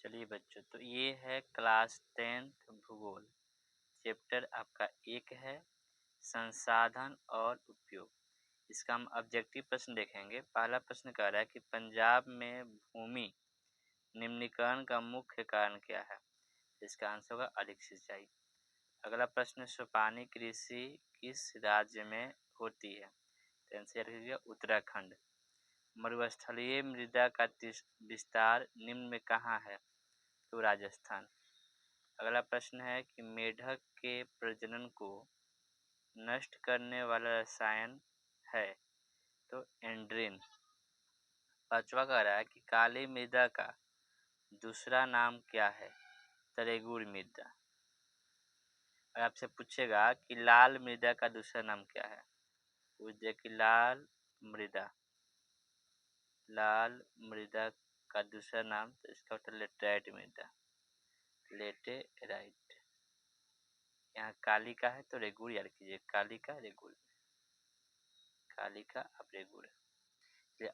चलिए बच्चों, तो ये है क्लास 10th भूगोल। चैप्टर आपका 1 है संसाधन और उपयोग। इसका हम ऑब्जेक्टिव प्रश्न देखेंगे। पहला प्रश्न कह रहा है कि पंजाब में भूमि निम्नीकरण का मुख्य कारण क्या है? इसका आंसर होगा अधिक सिंचाई। अगला प्रश्न, सोपानी कृषि किस राज्य में होती है? तो आंसर है उत्तराखंड। मरुस्थलीय मृदा का विस्तार निम्न में कहाँ है? तो राजस्थान। अगला प्रश्न है कि मेढक के प्रजनन को नष्ट करने वाला रसायन है? तो एंड्रीन। पांचवा कह रहा है कि काली मृदा का दूसरा नाम क्या है? तो रेगुड़ मृदा। अगर आपसे पूछेगा कि लाल मृदा का दूसरा नाम क्या है, पूछ दे कि लाल मृदा का दूसरा नाम, तो इसका उत्तर लेटेराइट मृदा, लेटेराइट। यहाँ काली का है तो रेगुड़ याद कीजिए, काली का रेगुड़, काली का अब रेगुड़।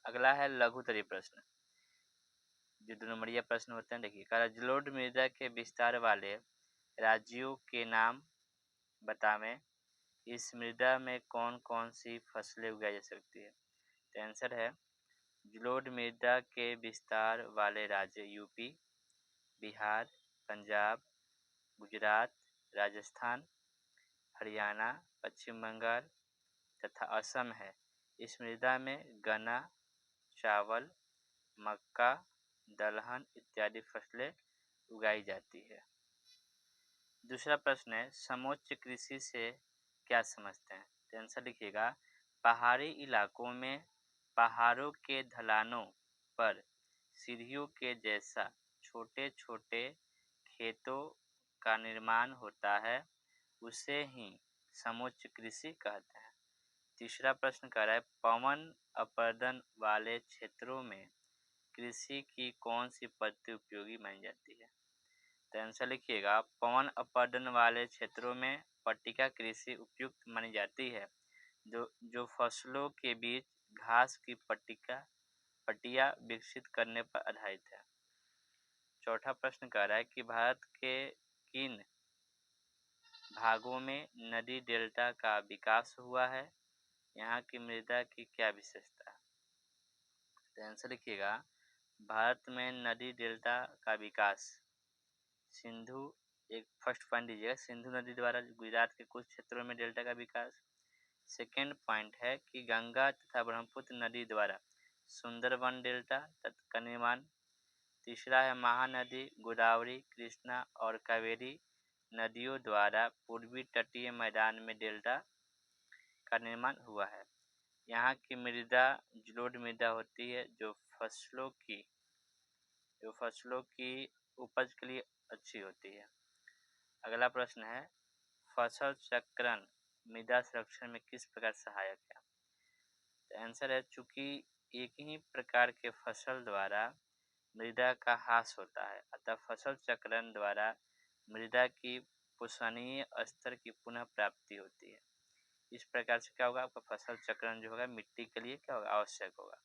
अगला है लघुत्तरीय प्रश्न, जो 2 नंबरिया प्रश्न होते हैं। देखिए, जलोढ़ मृदा के विस्तार वाले राज्यों के नाम बतावें। इस मृदा में कौन कौन सी फसलें उगाई जा सकती है? तो आंसर है जलोढ़ मृदा के विस्तार वाले राज्य यूपी, बिहार, पंजाब, गुजरात, राजस्थान, हरियाणा, पश्चिम बंगाल तथा असम है। इस मृदा में गन्ना, चावल, मक्का, दलहन इत्यादि फसलें उगाई जाती है। दूसरा प्रश्न है, समोच्च कृषि से क्या समझते हैं? तो आंसर लिखिएगा, पहाड़ी इलाकों में पहाड़ों के ढलानों पर सीढ़ियों के जैसा छोटे छोटे खेतों का निर्माण होता है, उसे ही समोच्च कृषि कहते हैं। तीसरा प्रश्न कह रहा है, पवन अपरदन वाले क्षेत्रों में कृषि की कौन सी पद्धति उपयोगी मानी जाती है? तो आंसर लिखिएगा, पवन अपरदन वाले क्षेत्रों में पट्टिका कृषि उपयुक्त मानी जाती है, जो फसलों के बीच घास की पट्टियां विकसित करने पर आधारित है। चौथा प्रश्न कह रहा है कि भारत के किन भागों में नदी डेल्टा का विकास हुआ है? यहाँ की मृदा की क्या विशेषता है? तो आंसर लिखिएगा, भारत में नदी डेल्टा का विकास सिंधु, एक फर्स्ट पॉइंट दीजिएगा, सिंधु नदी द्वारा गुजरात के कुछ क्षेत्रों में डेल्टा का विकास। सेकेंड पॉइंट है कि गंगा तथा ब्रह्मपुत्र नदी द्वारा सुंदरबन डेल्टा का निर्माण। तीसरा है महानदी गोदावरी, कृष्णा और कावेरी नदियों द्वारा पूर्वी तटीय मैदान में डेल्टा का निर्माण हुआ है। यहाँ की मृदा जलोढ़ मृदा होती है, जो फसलों की उपज के लिए अच्छी होती है। अगला प्रश्न है, फसल चक्रण मृदा संरक्षण में किस प्रकार सहायक है? तो आंसर है, चूंकि एक ही प्रकार के फसल द्वारा मृदा का ह्रास होता है, अतः फसल चक्रण द्वारा मृदा की पोषणीय स्तर की पुनः प्राप्ति होती है। इस प्रकार से क्या होगा, आपका फसल चक्रण जो होगा मिट्टी के लिए क्या होगा, आवश्यक होगा।